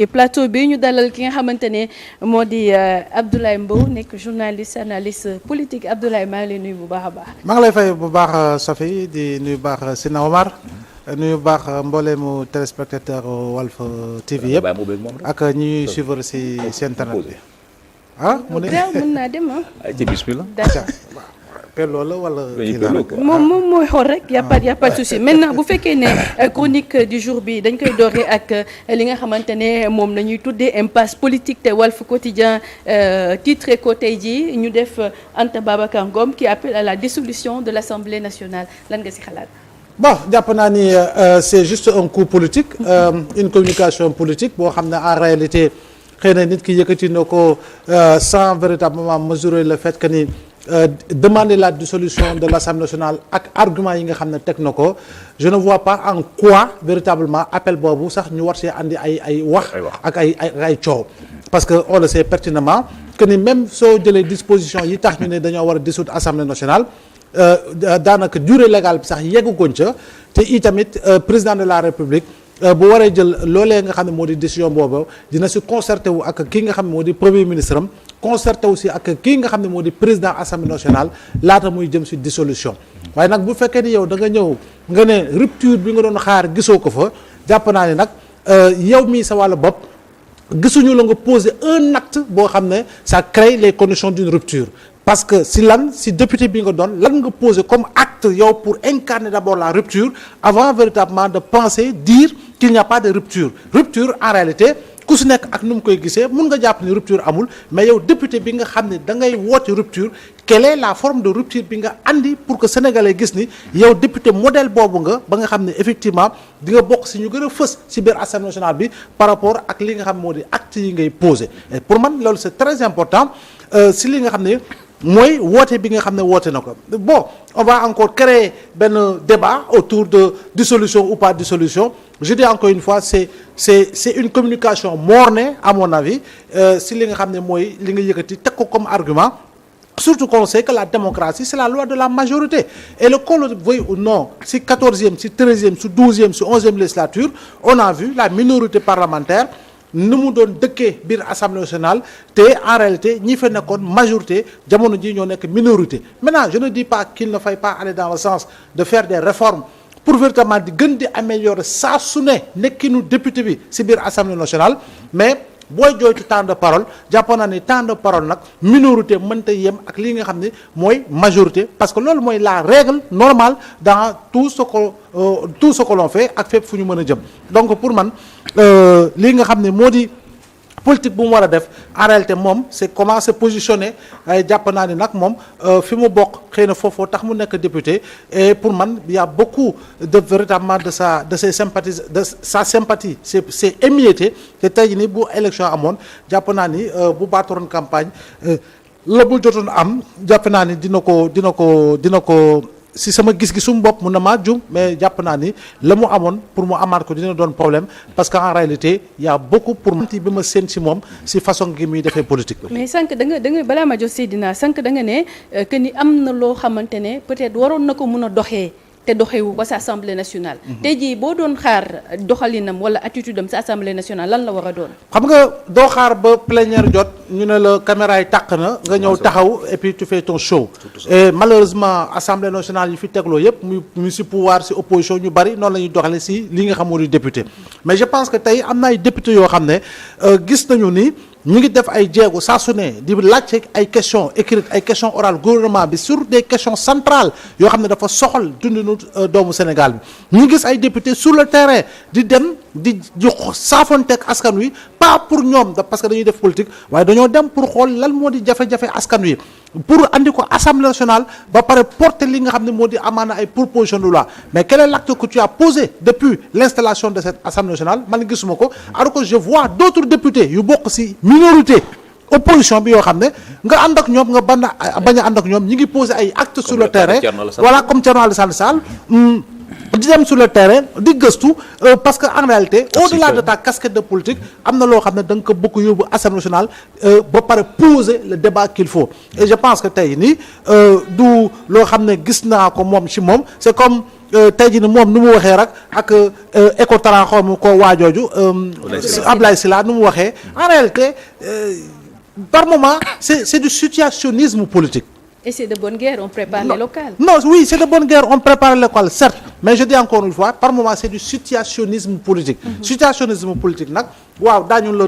plateau bi ñu dalal ki nga xamante ne moo di Abdoulaye Mbow nekk journaliste analyste politique Abdoulaye maa ngi lay nuyu bu baax a baax. maa ngi lay fay bu baax Sophie di nuyu baax Sina Omar nuyu baax mbooleemu téléspectateur Walf TV yëpp ak ñi ñuy suivre si internet bi mu ne mën naa dem ci bismillah. pelloo la wala kii la moom mooy xool rek y' a pas de souci maintenant bu fekkee ne chronique du jour bi dañ koy dooree ak li nga xamante ne moom la ñuy tuddee impasse politique te Walf Quotidien titré ko tey jii ñu def Anta Babacar Ngom qui appelle à la dissolution de l'Assemblée nationale lan nga ci xalaat. bon jàpp naa ni c'est juste un coup politique une communication politique boo xam ne en réalité xëy na nit ki yëkkati na ko sans véritablement mesurer le fait que ni demander la dissolution de l'Assemblée nationale ak argument yi nga xam ne teg na ko je ne vois pas en quoi véritablement appel boobu sax ñu war see andi ay wax ak ay coow parce que on le sait pertinemment que ni même soo jëlee disposition yi tax ñu ne dañoo war a dissoudre Assemblée nationale daanaka durée légale bi sax yeggugoon ca te itamit président de la République bu waree jël loolee nga xam ne moo di décision boobu dina si concerté wu ak kii nga xam ne moo di premier ministre am concerté wu si ak kii nga xam ne moo di président assemblée nationale laata muy jëm si dissolution waaye nag bu fekkee ni yow da nga ñëw nga ne rupture bi nga doon xaar gisoo ko fa jàpp naa ne nag yow mii sa wàllu bopp gisuñu la nga poser un acte boo xam ne ça crée les conditions d'une rupture parce que si député bi nga doon lan nga poser comme acte yow pour incarner d'abord la rupture avant véritablement de penser dire qu'il n'y a pas de rupture en réalité ku si nekk ak nu mu koy gisee mun nga jàpp ni rupture amul mais yow député bi nga xam ne da ngay woote rupture quelle est la forme de rupture bi nga andi pour que sénégalais gis ni yow député modèle boobu nga ba nga xam ne effectivement di nga bokk si ñu gën a fës si biir assemblée nationale bi par rapport ak li nga xam moo di acte yi ngay poser et pour man loolu c'est très important si li nga xam ne mooy woote bi nga xam ne woote na ko bon on va encore créer benn débat autour de dissolution ou pas dissolution je dis encore une fois c'est une communication mornée à mon avis si li nga xam ne mooy li nga yëkkati teg ko comme argument surtout qu'on sait que la démocratie c'est la loi de la majorité et le qu'on le veuille ou non si 14e si 13e si 12e si 11e législature on a vu la minorité parlementaire ni mu doon dëkkee biir assemblée nationale te en réalité ñi fa nekkoon majorité jamono ji ñoo nekk minorité maintenant je ne dis pas qu'il ne faille pas aller dans le sens de faire des réformes pour véritablement di gën di améliorer saa su ne nekkinu député bi ci biir assemblée nationale mais booy jooytu temps de parole jàppoon naa ni temps de parole nag minorité mënta yem ak li nga xam ne mooy majorité parce que loolu mooy la règle normale dans tout ce que l'on fait ak fépp fu ñu mën a jëm donc pour man li nga xam ne moo di politique bu mu war a def en réalité moom c'est comment se positionner ay jàpp naa ni nag moom fi mu bokk xëy na foofoo tax mu nekk député et pour man il y a beaucoup de véritablement de ses sympathies de sa sympathie c'est émietté te tey jii ni bu élection amoon jàpp naa ni bu baatoroon campagne la bu jotoon am jàpp naa ni dina ko si sama gis-gisum bopp mun na maa jum mais jàpp naa ni la mu amoon pour mu amaat ko dina doon problème parce que en réalité y a beaucoup pour bi ma seen si moom si façon gi muy defee politique bi. mais sànq da nga balaa ma jox Seydina sànq da nga ne que ni am na loo xamante ne peut-être waroon na ko mun a doxee te doxewu ko sa assemblée nationale. tey jii boo doon xaar doxalinam wala attitude am sa assemblée nationale lan la war a doon. xam nga doo xaar ba plénière jot ñu ne la caméra yi tàq na nga ñëw taxaw et puis tu fais ton show. et malheureusement assemblée nationale yi fi tegloo yëpp mu si pouvoir si opposition ñu bari noonu la ñuy doxalee si li nga xam moo di député mais je pense que tey am na ay député yoo xam ne gis nañu ni. ñu ngi def ay jéego saa su ne di laajte ay questions écrites ay questions orales gouvernement bi sur des questions centrales yoo xam ne dafa soxal dundinu doomu Sénégal bi ñu gis ay députés sur le terrain di dem di saafonteeg askan wi pas pour ñoom parce que dañuy def politique waaye dañoo dem pour xool lan moo di jafe-jafe askan wi pour andi ko assemblée nationale ba pare porter li nga xam ne moo di amaana ay proposition de loi mais quel est l'acte que tu as posé depuis l'installation de cette assemblée nationale man gisuma ko alors que je vois d'autres députés yu bokk ci minorité opposition bi yoo xam ne nga ànd ak ñoom nga bañ a ànd ak ñoom ñi ngi poser ay actes sur le terrain voilà comme Thierno Alassane Sall di dem sur le terrain di gëstu parce que en réalité au-delà de ta casquette de politique am na loo xam ne da nga ko bëgg yóbbu assemblée nationale ba pare poser le débat qu'il faut et je pense que tey nii du loo xam ne gis naa ko moom ci moom c'est comme tey jii ni moom nu mu waxee rek ak Ecotra xaw ma ko waajooju Ablaye Sylla nu mu waxee en réalité par moment c'est du situationnisme politique. Et c'est de bonne guerre, on prépare les locales. Non, oui, c'est de bonne guerre, on prépare les locales, certes. Mais je dis encore une fois, par moment, c'est du situationnisme politique. Situationnisme politique, waaw daañu la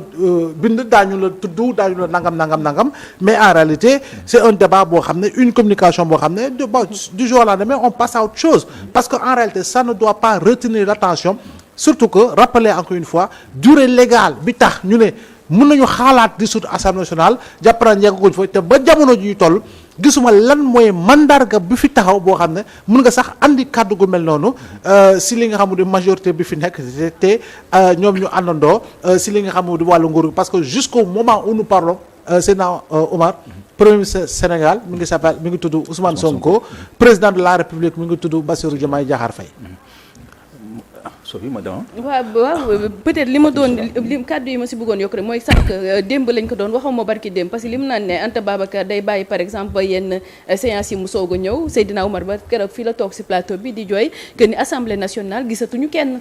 bind daañu la tudd daañu la nangam. Mais en réalité, c'est un débat boo xam ne une communication boo xam ne du jour au lendemain, on passe à autre chose. Parce qu'en réalité, ça ne doit pas retenir l'attention. Surtout que, rappelez encore une fois, durée légale bi tax ñu ne mën nañu xaalaat dissoudre Assemblée nationale jàpp naa yeggaguñ fa te ba jamono ji ñu toll gisuma lan mooy mandarga bi fi taxaw boo xam ne mën nga sax andi kàddu gu mel noonu si li nga xam ne majorité bi fi nekk te ñoom ñu àndandoo si li nga xam ne wàllu nguur parce que jusqu'au moment où nous parlons Seydina Omar premier ministre Sénégal mi ngi tudd Ousmane Sonko président de la République mi ngi tudd Bassirou Diomaye Diakhar Faye. waaw peut-être li ma doon kàddu yi ma si bëggoon yokk rek mooy sànq démb lañ ko doon waxuma barki démb parce que li mu naan ne Anta Babacar day bàyyi par exemple ba yenn séance yi mu soog a ñëw Seydina Omar ba keroog fii la toog si plateau bi di jooy que ni assemblée nationale gisatuñu kenn.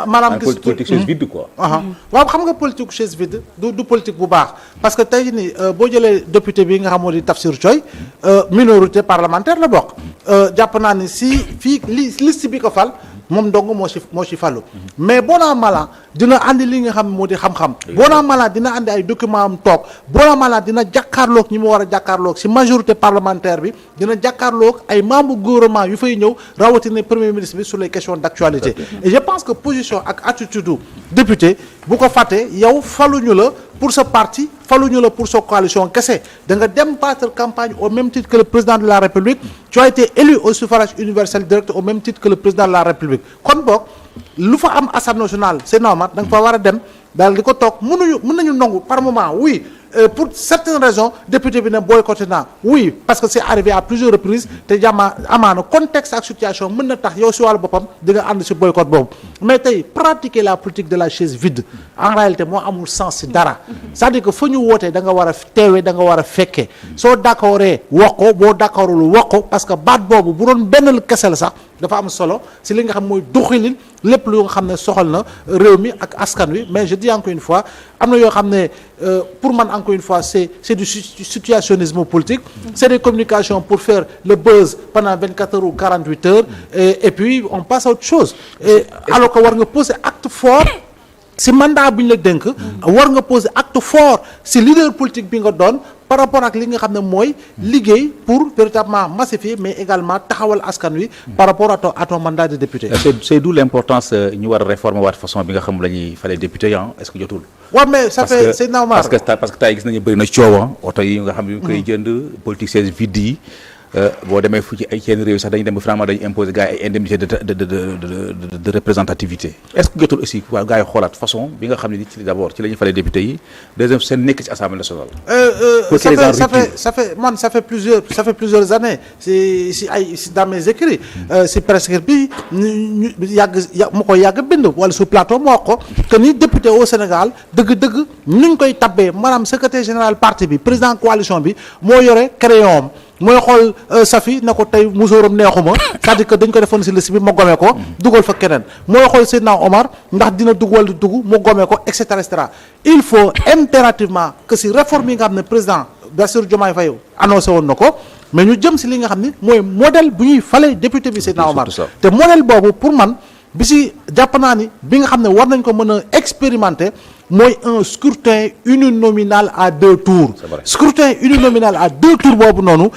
maanaam gis politique chaise vide quoi. waaw xam nga politique chaise vide du politique bu baax parce que tey nii boo jëlee député bi nga xam moo di Tafsir Thioye minorité parlementaire la bokk jàpp naa ni si fii liste bi ko fal moom dong moo ci fallu mais boo naa mala dina andi li nga xam moo di xam-xam boo naa mala dina andi ay document am toog boo naa mala dina jàkkaarloog ñi mu war a jàkkaarloog si majorité parlementaire bi dina jàkkaarloog ay membre gouvernement yu fay ñëw rawatina premier ministre bi sur les questions d'actualité et je pense que position ak attitude député bu ko fàttee yow faluñu la pour sa parti faluñu la pour sa coalition kese da nga dem battre campagne au même titre que le président de la République tu as été élu au suffrage universel direct au même titre que le président de la République kon boog lu fa am Assemblée nationale c'est normal da nga fa war a dem daal di ko toog mën nañu nangu par moment oui pour certaines raisons député bi ne boycotté naa oui parce que c'est arrivé à plusieurs reprises te amaana contexte ak situation mën na tax yow si wàllu boppam di nga ànd si boycott boobu mais tey pratiquer la politique de la chaise vide en réalité moo amul sens si dara c'est-à-dire que fa ñu wootee da nga war a teewee da nga war a fekkee soo d'accordee wax ko boo d'accordul wax ko parce que baat boobu bu doon benn kese la sax dafa am solo si li nga xam mooy doxalin lépp lu nga xam ne soxal na réew mi ak askan wi mais je dis encore une fois am na yoo xam ne pour man encore une fois c'est du situationnisme politique c'est des communications pour faire le buzz pendant 24 heures ou 48 heures et puis on passe à autre chose et alors que war nga poser acte fort si mandat bu ñu la dénk war nga poser acte fort si leader politique bi nga doon par rapport ak li nga xam ne mooy liggéey pour véritablement massifier mais également taxawal askan wi par rapport à ton mandat de député. C'est d'où l'importance ñu war a réformer waat façon bi nga xam la ñuy falee député est-ce que jotul. waaw mais ça fait c'est normal parce que tey gis nañu bëri na coowa oto yi nga xam ne ñu koy jënd politique chaise vide yi boo demee fu ci ay yenn réew sax dañu dem ba finalement dañu imposer gars yi ay indemnité de représentativité est-ce que jotul aussi waa gars yi xoolaat façon bi nga xam ne ci d'abord ci la ñuy falee député yi deuxième seen nekk ci assemblée nationale. ça fait plusieurs années si dans mes écrits si presque bi ñu ma koy yàgg bind wala su plateau moo wax ko que ni député au Sénégal dëgg-dëgg nuñ koy tabbee maanaam secrétaire général parti bi président coalition bi moo yore crayon mooy xool Safi na ko tey musóoram neexuma c'est-à-dire que dañ ko defoon si liste bi ma gome ko dugal fa keneen mooy xool Seydina Omar ndax dina dugg wala du dugg mu gome ko et cetera et cetera il faut impérativement que si réforme yi nga xam ne président Bassirou Diomaye Faye annoncé woon na ko mais ñu jëm si li nga xam ne mooy modèle bu ñuy fale député bi Seydina Omar te modèle boobu pour man bi si jàpp naa ni bi nga xam ne war nañ ko mën a expérimenter mooy un scrutin uninominal à 2 tours scrutin uninominal à 2 tours boobu noonu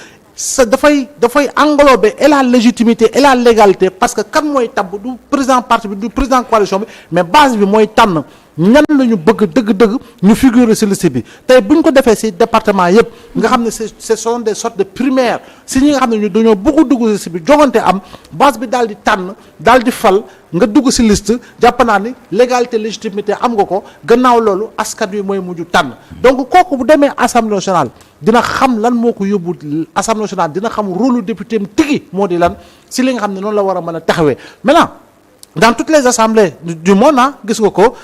dafay englober et la légitimité et la légalité parce que kan mooy tabb du président parti bi du président coalition bi mais base bi mooy tànn ñan la ñu bëgg dëgg-dëgg ñu figurer ci liste bi tey bu ñu ko defee ci département yëpp nga xam ne ce sont des sortes de primaires ci ñi nga xam ne ñu dañoo bëgg dugg ci liste bi jogante am base bi daal di tànn daal di fal nga dugg ci liste jàpp naa ni légalité légitimité am nga ko gannaaw loolu askan wi mooy mujj tànn donc kooku bu demee assemblée nationale dina xam lan moo ko yóbbu assemblée nationale dina xam rôle député am tigi moo di lan ci li nga xam ne noonu la war a mën a taxawee maintenant dans toutes les assemblées du monde gis nga ko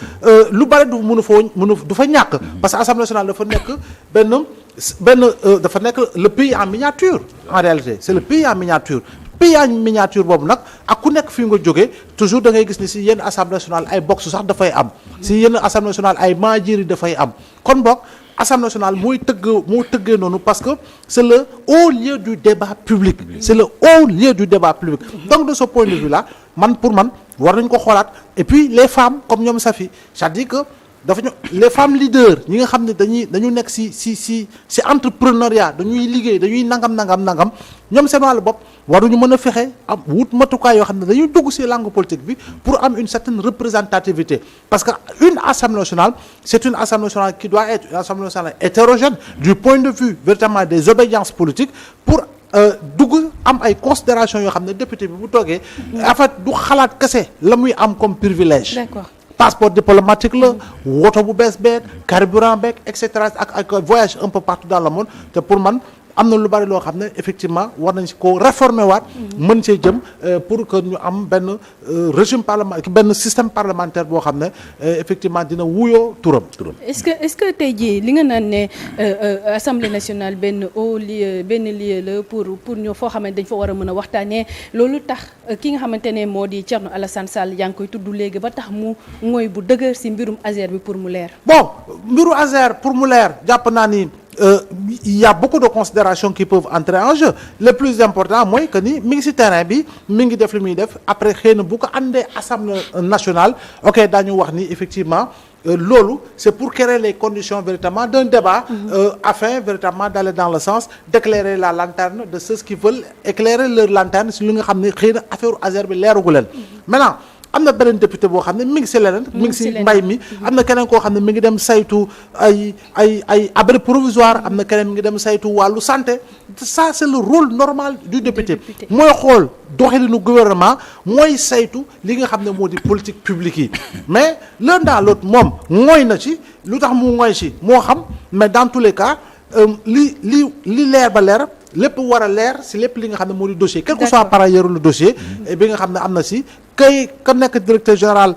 lu bari du fa ñàkk parce que assemblée nationale dafa nekk benn dafa nekk le pays en miniature en réalité c'est le pays en miniature pays en miniature boobu nag ak ku nekk fi nga jógee toujours da ngay gis ni si yenn assemblée nationale ay box sax dafay am si yenn assemblée nationale ay manjiri dafay am kon boog assemblée nationale moo tëggee noonu parce que c'est le haut lieu du débat public c'est le haut lieu du débat public donc de ce point de vue là pour man war nañ ko xoolaat et puis les femmes comme ñoom Safi c'est-à-dire que les femmes leaders ñi nga xam ne dañu nekk si entrepreneuriat dañuy liggéey dañuy nangam ñoom seen wàllu bopp waruñu mën a fexe am wut matukaay yoo xam ne dañuy dugg si langue politique bi pour am une certaine représentativité parce que une assemblée nationale c'est une assemblée nationale qui doit être une assemblée nationale hétérogène du point de vue véritablement des obédiences politiques pour dugg am ay considérations yoo xam ne député bi bu toogee en fait du xalaat kese la muy am comme privilège. D'accord. Passeport diplomatique la woto bu bees beeg carburant beeg et cetera ak voyage un peu partout dans le monde te pour man am na lu bari loo xam ne effectivement war nañ si ko réformer waat mën see jëm pour que ñu am benn régime parlementaire benn système parlementaire boo xam ne effectivement dina wuyoo turam. est-ce que tey jii li nga naan ne assemblée nationale benn lieu la pour ñu foo xamante dañ fa war a mën a waxtaanee loolu tax ki nga xamante ne moo di Thierno Alassane Sall yaa ngi koy tudd léegi ba tax mu mooy bu dëgër si mbirum Azer bi pour mu leer. bon mbiru Azer pour mu leer jàpp naa ni. Il y a beaucoup de considérations qui peuvent entrer en jeu le plus important mooy que ni mi ngi ci terrain bi mi ngi def li muy def après xëy na bu ko àndee assemblée nationale ok daañu wax ni effectivement loolu c'est pour créer les conditions véritablement d'un débat afin véritablement d'aller dans le sens d'éclairer la lanterne de ceux qui veulent éclairer leur lanterne si li nga xam ne xëy na affaire Azer bi leeragu leen maintenant am na beneen député boo xam ne mi ngi si leneen mi ngi si mbay mi am na keneen koo xam ne mi ngi dem saytu ay abri provisoire am na keneen mi ngi dem saytu wàllu santé ça c'est le rôle normal du député mooy xool doxalinu gouvernement mooy saytu li nga xam ne moo di politique publique yi mais l'un dans l'autre moom ngooy na ci lu tax mu ngooy ci moo xam mais dans tous les cas li leer ba leer lépp war a leer si lépp li nga xam ne moo di dossier quel que soit par ailleurs le dossier bi nga xam ne am na si ka nekk directeur général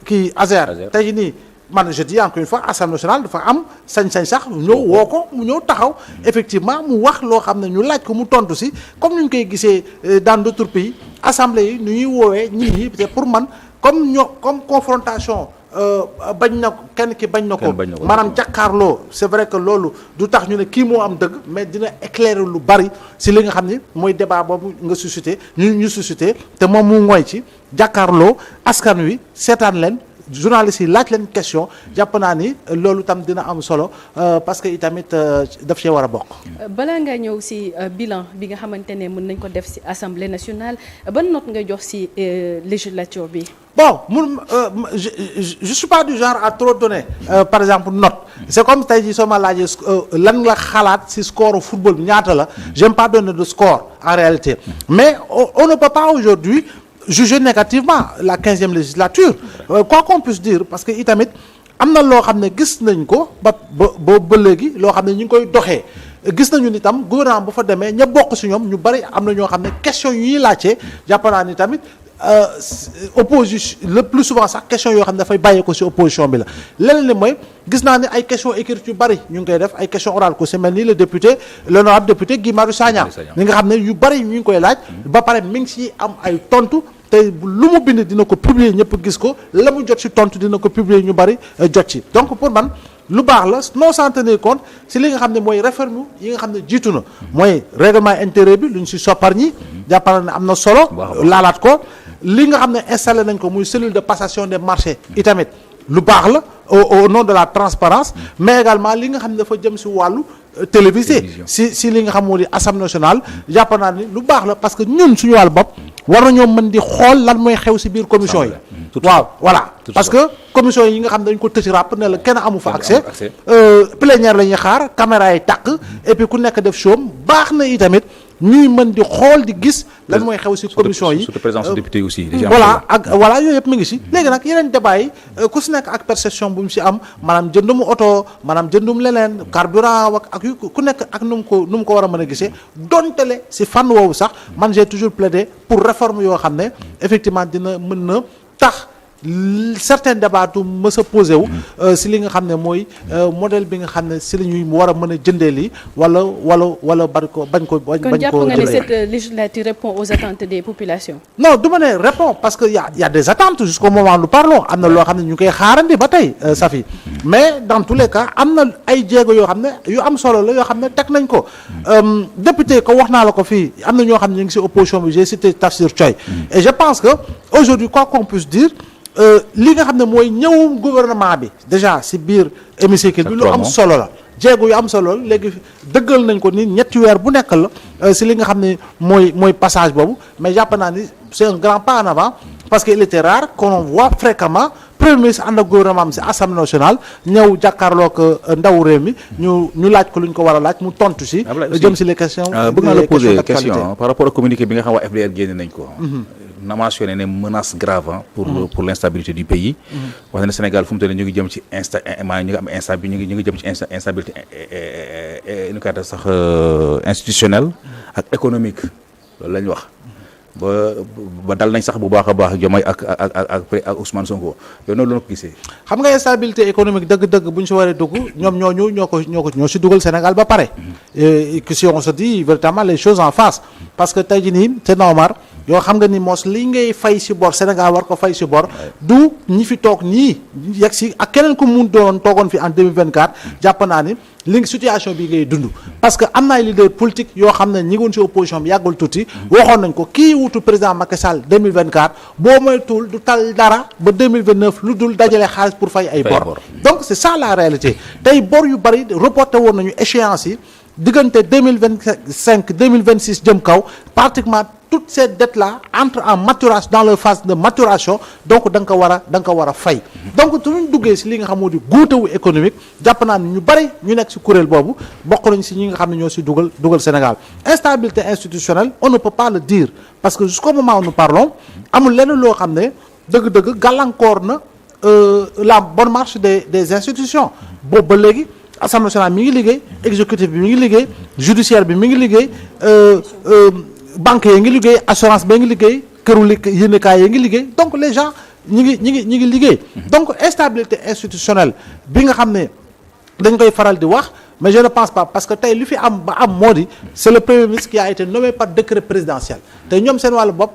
kii Azer tey nii man je dis encore une fois assemblée nationale dafa am sañ-sañ sax ñëw woo ko mu ñëw taxaw effectivement mu wax loo xam ne ñu laaj ko mu tontu si comme ni ñu koy gisee dans d'autres pays assemblée yi nu ñuy woowee nit ñi c'est pour man comme confrontation bañ na kenn ki bañ na ko maanaam jàkkaarloo c'est vrai que loolu du tax ñu ne kii moo am dëgg mais dina éclairer lu bari si li nga xam ni mooy débat boobu nga suscité ñu suscité te moom mu ngooy ci jàkkaarloo askan wi seetaan leen journalistes yi laaj leen question jàpp naa ni loolu tam dina am solo parce que itamit daf cee war a bokk. balaa nga ñëw ci bilan bi nga xamante ne mën nañ ko def ci assemblée nationale ban note nga jox ci législature bi. bon je suis pas du genre à trop donner par exemple note c'est comme tey jii soo ma laajee lan la xalaat ci score football bi ñaata la j'aime pas donner de score en réalité mais on ne peut pas aujourd'hui juger négativement la 15e législature quoi qu'on puisse dire parce que itamit am na loo xam ne gis nañ ko ba léegi loo xam ne ñu ngi koy doxee gis nañu ni tam gouvernement bu fa demee ña bokk ci ñoom ñu bari am na ñoo xam ne question yu ñuy laajte jàpp naa ni tamit opposition le plus souvent sax question yoo xam ne dafay bàyyee ko ci opposition bi la leneen li mooy gis naa ne ay questions écrites yu bari ñu ngi koy def ay questions orales ko ci mel ni l'honorable député Guy Marius Sagna ñi nga xam ne yu bari ñu ngi koy laaj ba pare mi ngi ci am ay tontu te lu mu bind dina ko publier ñëpp gis ko la mu jot ci tontu dina ko publier ñu bari jot ci donc pour man lu baax la non sans tenir compte ci li nga xam ne mooy réforme yi nga xam ne jiitu na mooy règlement intérieur bi lu ñu ci soppar ñi jàppal ne am na solo laalaat ko li nga xam ne installé nañ ko muy cellule de passation des marchés itamit lu baax la au nom de la transparence mais également li nga xam ne dafa jëm ci wàllu télévisé si li nga xam moo di assemblée nationale jàpp naa ni lu baax la parce que ñun suñu wàllu bopp war nañoo mën di xool lan mooy xew ci biir commission yi waaw voilà parce que commission yi nga xam ne dañ ko tëj ràpp ne la kenn amu fa accès plénière la ñuy xaar caméra yi tàkk et puis ku nekk def show baax na itamit ñuy mën di xool di gis lan mooy xew ci commission yi surtout présence député aussi voilà ak voilà yooyu yëpp mi ngi ci léegi nag yeneen débat yi ku ci nekk ak perception bu mu ci am maanaam jëndum oto maanaam jëndum leneen carburant ak yu ku nekk ak nu mu ko war a mën a gisee dontele ci fànn woowu sax man j'ai toujours plaidé pour réforme yoo xam ne effectivement dina mën na tax certains débats du mës a posé wu si li nga xam ne mooy modèle bi nga xam ne si la ñuy war a mën a jëndee lii wala bañ ko kon jàpp nga ne cette législature répond aux attentes des populations. non du ma ne répond parce que y a des attentes jusqu'au moment où nous parlons am na loo xam ne ñu koy xaarandi ba tey Safi mais dans tous les cas am na ay jéego yoo xam ne yu am solo la yoo xam ne teg nañ ko député ko wax naa la ko fii am na ñoo xam ne ñu ngi si opposition bi j'ai cité Tafsir Thioye et je pense que aujourd'hui quoi qu'on puisse dire li nga xam ne mooy ñëwum gouvernement bi déjà si biir hémicycle bi lu am solo la jéego yu am solo la léegi dëggal nañ ko ni ñetti weer bu nekk la si li nga xam ne mooy passage boobu mais jàpp naa ni c'est un grand pas en avant parce que il était rare qu'on voit fréquemment premier ministre ànd ak gouvernement am si assemblée nationale ñëw jàkkaarloo ko ndaw réew mi ñu laaj ko lu ñu ko war a laaj mu tontu si jëm si les questions bëgg naa la poser question par rapport au communiqué bi nga xam waa FDR génne nañ ko na mentionné ne menace grave pour l'instabilité du pays wax na ne Sénégal fu mu toll ñu ngi jëm ci ñu ngi jëm ci instabilité ñu koy sax institutionnelle ak économique loolu la ñu wax ba dal nañ sax bu baax a baax Diomaye ak Ousmane Sonko yow noonu la ko gisee. xam nga instabilité économique dëgg-dëgg bu ñu si waree dugg ñoom ñoo si dugal Sénégal ba pare que si on se dit véritablement les choses en face parce que tey jii nii c'est normal yoo xam nga ni mos li ngay fay si bor Sénégal war ko fay si bor du ñi fi toog nii yegg si ak keneen ku mun doon toogoon fi en 2024 jàpp naa ni li situation bi ngay dund parce que am na ay leader politique yoo xam ne ñi ngi woon si opposition bi yàggul tuuti waxoon nañ ko kii wutu président Macky Sall 2024 boo moytuwul du tal dara ba 2029 lu dul dajale xaalis pour fay ay bor donc c'est ça la réalité tey bor yu bari reporté woon nañu échéance yi diggante 2025 2026 jëm kaw pratiquement toutes ces dettes là entrent en maturation dans leur phase de maturation donc da nga ko war a fay donc suñu duggee si li nga xam moo di guutawu économique jàpp naa ni ñu bari ñu nekk si kuréel boobu bokk nañ si ñi nga xam ne ñoo si dugal Sénégal instabilité institutionnelle on ne peut pas le dire parce que jusqu'au moment où nous parlons amul lenn loo xam ne dëgg-dëgg gàllankoor na la bonne marche des institutions boobu ba léegi Assemblée nationale mi ngi liggéey exécutif bi mi ngi liggéey judiciaire bi mi ngi liggéey banque yi ngi liggéey assurance ba ngi liggéey këru yéenekaay yi ngi liggéey donc les gens ñi ngi liggéey donc instabilité institutionnelle bi nga xam ne dañ koy faral di wax mais je ne pense pas parce que tey li fi am ba am moo di c'est le premier ministre qui a été nommé par décret présidentiel te ñoom seen wàllu bopp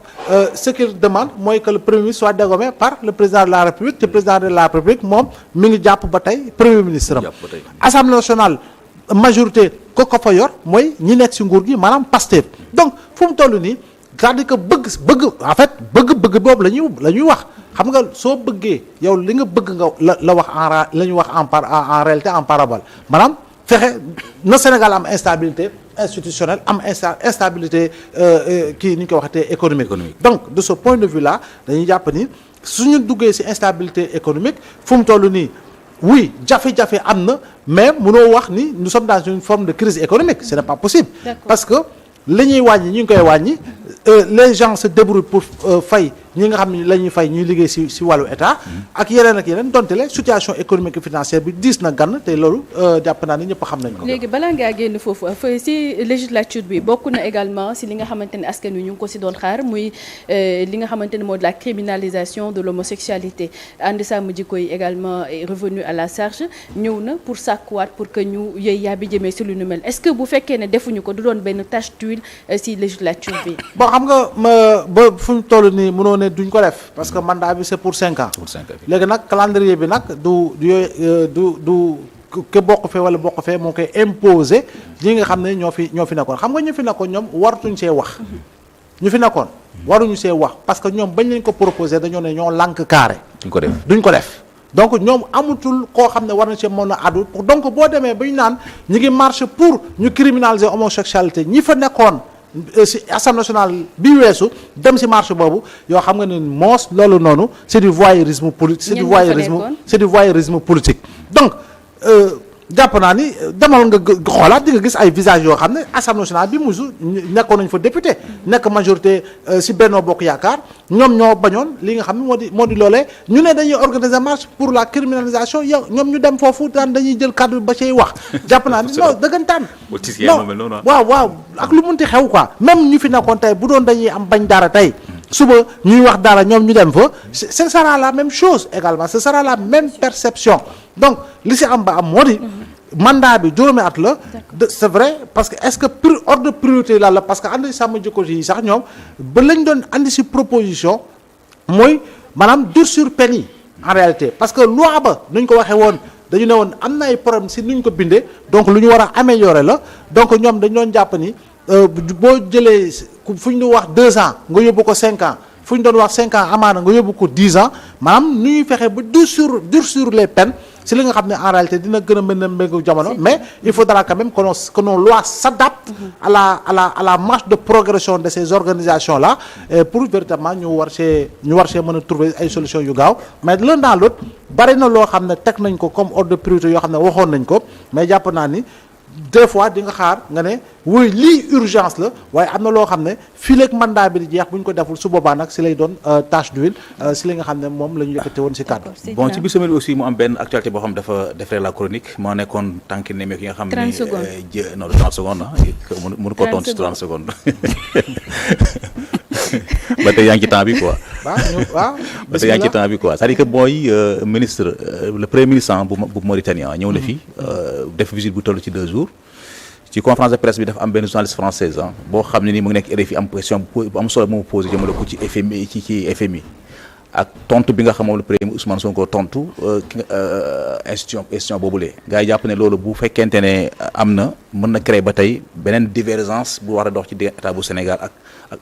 ce qu'il demande mooy que le premier ministre soit dégommé par le président de la République te président de la République moom mi ngi jàpp ba tey premier ministre am Assemblée nationale majorité ko fa yor mooy ñi nekk ci nguur gi maanaam Pastef donc fu mu toll nii c'est-à-dire que bëgg boobu la ñuy wax xam nga soo bëggee yow li nga bëgg nga la wax la ñuy wax en réalité en parabole maanaam fexe na Sénégal am instabilité institutionnelle am instabilité kii ni ñu ko waxatee économique donc de ce point de vue là dañuy jàpp ni suñu duggee ci instabilité économique fu mu toll nii oui jafe-jafe am na mais mënoo wax ni nous sommes dans une forme de crise économique ce n'est pas possible parce que li ñuy wàññi ñu ngi koy wàññi les gens se débrouillent pour fay ñi nga xam ne la ñuy fay ñuy liggéey ci wàllu état ak yeneen donte la situation économique et financière bi diis na gann te loolu jàpp naa ni ñëpp xam nañ ko. léegi balaa ngaa génn foofu ci législature bi bokk na également ci li nga xamante ne askan wi ñu ngi ko ci doon xaar muy li nga xamante ne moo de la criminalisation de l'homosexualité ànd sàmm jikko yi également est revenu à la charge ñëw na pour sàkkuwaat pour que ñu yëy yaa bi jëmee ci lu nu mel est-ce que bu fekkee ne defuñu ko du doon benn tache d'huile ci législature bi. bon xam nga ba fu ñu toll nii mënoo ne duñ ko def parce que mandat bi c'est pour 5 ans. léegi nag calendrier bi nag du ke bokk fee wala bokk fee moo koy imposer ñi nga xam ne ñoo fi nekkoon xam nga ñu fi nekkoon ñoom waratuñ see wax. ñu fi nekkoon waruñu see wax parce que ñoom bañ leen ko proposer dañoo ne ñoo lànk carré. duñ ko def donc ñoom amutul koo xam ne war na see mën a addu donc boo demee ba ñu naan ñi ngi marche pour ñu criminaliser homosexualité ñi fa nekkoon. ci Assemblée nationale bi weesu dem ci marche boobu yoo xam nga ne moos loolu noonu c'est du voyeurisme politique c'est du voyeurisme politique donc jàpp naa ni demal nga xoolaat di nga gis ay visage yoo xam ne Assemblée nationale bi musu nekkoon nañ fa député nekk majorité ci Benno Bokk Yaakaar ñoom ñoo bañoon li nga xam ne moo di loolee ñu ne dañuy organiser marche pour la criminalisation yow ñoom ñu dem foofu daan dañuy jël kàddu ba cay wax jàpp naa ni non dëggantaan non waaw ak lu munti xew quoi même ñu fi nekkoon tey bu doon dañuy am bañ dara tey suba ñuy wax dara ñoom ñu dem fa ce sera la même chose également ce sera la même perception donc li si am ba am moo di mandat bi juróomi at la c'est vrai parce que est-ce que ordre de priorité la parce que andi sàmm jikko yi sax ñoom ba lañ doon andi si proposition mooy maanaam durcir peine yi en réalité parce que loi ba nuñ ko waxee woon dañu ne woon am na ay problème si nuñ ko bindee donc lu ñu war a améliorer la donc ñoom dañ doon jàpp ni boo jëlee fu ñu doon wax 2 ans nga yóbbu ko 5 ans fu ñu doon wax 5 ans amaana nga yóbbu ko 10 ans maanaam nu ñuy fexee ba durcir les peines si li nga xam ne en réalité dina gën a mën a méngoo jamono mais il faudra quand même que nos lois s'adaptent à la marche de progression de ces organisations là pour véritablement ñu war see mën a trouver ay solutions yu gaaw mais l'un dans l'autre bari na loo xam ne teg nañ ko comme ordre de priorité yoo xam ne waxoon nañ ko mais jàpp naa ni des fois di nga xaar nga ne wuy lii urgence la waaye am na loo xam ne fii léegi mandat bi di jeex bu ñu ko deful su boobaa nag si lay doon tâche d'huile si li nga xam ne moom la ñu yëkkate woon si kàddu. bon ci biir semaine aussi mu am benn actualité boo xam dafa defee la chronique moo nekkoon tànki ne meek yi nga xam ne 30 secondes non 30 secondes mënu ko tontu ci 30 secondes ba tey yaa ngi ci temps bi quoi. waaw ba tey yaa ngi ci temps bi quoi c'est-à-dire que mooy ministre le premier ministre bu Mauritanie ñëw na fi def visite bu toll ci 2 jours ci conférence de presse bi dafa am benn journaliste française boo xam ne ni mu ngi nekk RFI am question bu am solo mu posé jëmale ko ci FMI ci FMI ak tontu bi nga xam moom le premier Ousmane Sonko tontu institution boobule gars yi jàpp ne loolu bu fekkente ne am na mën na créer ba tey beneen divergence bu war a dox ci diggante état bu Sénégal ak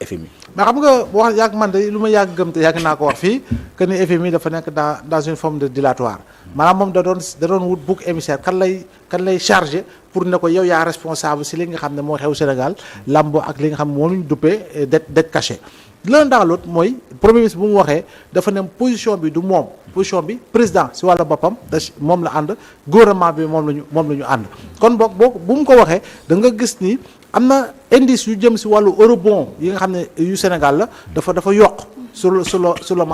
FMI. mais xam nga wax yàgg man de lu ma yàgg gëm te yàgg naa ko wax fii que ni FMI dafa nekk dans une forme de dilatoire maanaam moom da doon wut bouc émissaire kan lay chargé pour ne ko yow yaa responsable si li nga xam ne moo xew Sénégal lambo ak li nga xam ne moom la ñu duppee dette cachée. l'un dans l'autre mooy premier ministre bu mu waxee dafa ne position bi du moom position bi président si wàllu boppam moom la ànd gouvernement bi moom la ñu ànd kon boog bu mu ko waxee da nga gis ni am na indice yu jëm si wàllu eurobond yi nga xam ne yu Sénégal la dafa yokk sur le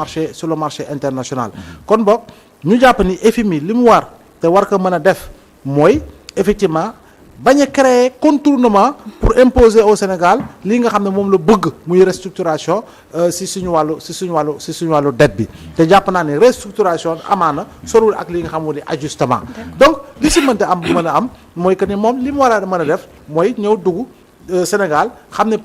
marché international kon boog ñu jàpp ni FMI li mu war te war ko mën a def mooy effectivement bañ a créer contournement pour imposer au Sénégal li nga xam ne moom la bëgg muy restructuration si suñu wàllu dette bi te jàpp naa ne restructuration amaana sorul ak li nga xam ne ajustement donc li si mënta am bu mën a am mooy que ni moom li mu war a mën a def mooy ñëw dugg Sénégal xam ne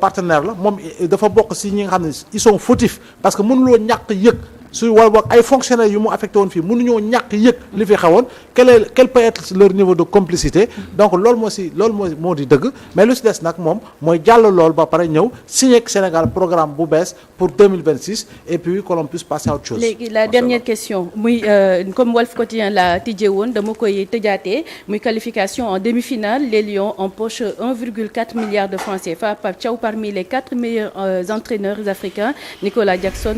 partenaire la moom dafa bokk si ñi nga xam ne ils sont fautifs parce que mënuloo ñàkk yëg su wala boog ay fonctionnaires yu mu affecté woon fii mënuñoo ñàkk yëg li fi xewoon quel peut être leur niveau de complicité donc loolu moo di dëgg mais lu si des nag moom mooy jàll loolu ba pare ñëw signé ak Sénégal programme bu bees pour 2026 et puis que l'on puisse passer à autre chose. léegi la dernière question muy comme Walf Quotidien la tijjee woon dama koy tëjaatee muy qualification en demi-finale les Lions empochent 1,4 milliard de francs CFA Pape Thiaw parmi les 4 meilleurs entraîneurs africains Nicolas Jackson